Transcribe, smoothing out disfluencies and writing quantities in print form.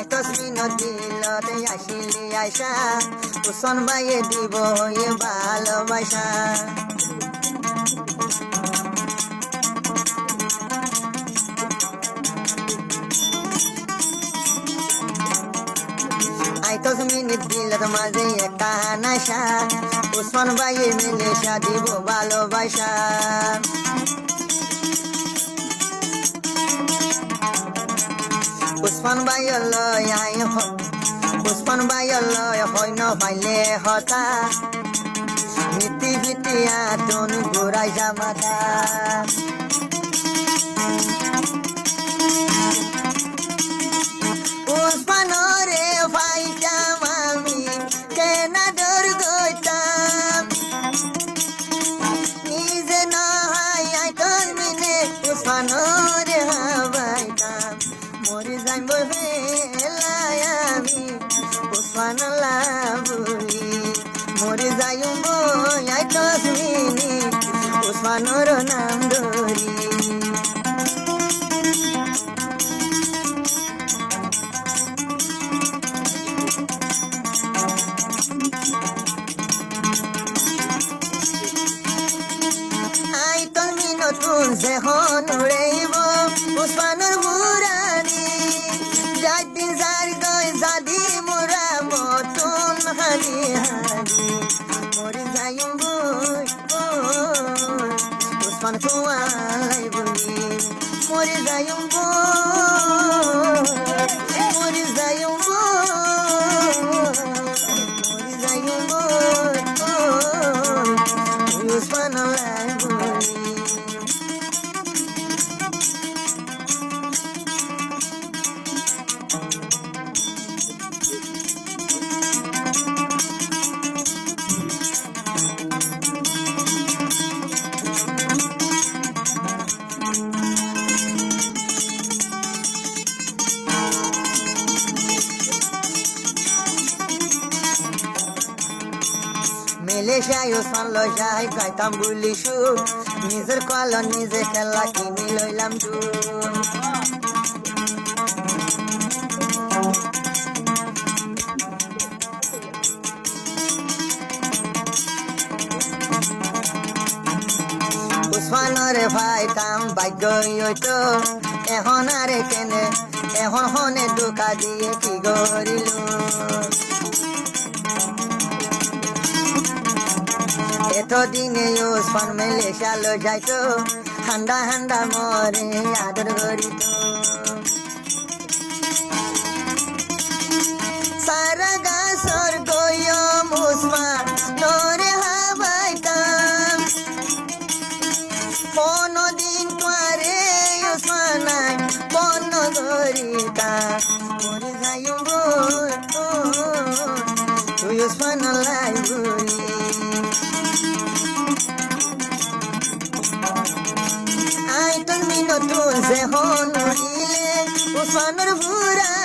তসমিনত দিলতে আসিলি আইসা উসন ভাইয়ে দিব এ ভালোবাসা তসমিনত দিলত মাঝে একটা নাশা উসমান ভাইয়ে মিলে দিব ভালোবাসা উসমান ভাইয়ের লয় উসমান ভাইয়ের লয় হয় ন পাইলে হতা ভিতি ভিতি আতন ঘুরাই জামাতা উসমানরে পাইতাম আমি কেনা ডর গইতাম নিজে নহাই আইতন মিনে উসমানরে হাবাইতাম মরে যাইব হেলায় আমি উসমান লাভলি মরে যাইব আইতস মিনি উসমানর নাম ধরি নতুন যেহন উড়াইব উসমানের বুড়ানি যাদিন যার গয় জাদি মোরা মতন হানি হানি মরে যাইব উসমান কুয়ালাই বলি মরে যাইব মরে যাইব মরে যাইব উসমান লাই বলি মেলেশিয়ায় উসমান লজাই গাইতাম বুলি সুর নিজের কলন নিজে খেলা কিনি লইলাম সুর উসমানরে ভাইতাম ভাগ্য হইতো এখন আরে কেনে এখন হনে দোকা দিয়ে কি গরিল এতদিনে উসমান মেলেশিয়া লো যাইতো হান্ডা হান্ডা মরে আদর করিত সারা গাছর গয়ম উসমান নরে হাবাইতাম কোনদিন তোরে উসমান বন গরিতা মরে যাইব তুই উসমান লাই বলি নতুন যেহন উড়িলে উসমানের বুড়া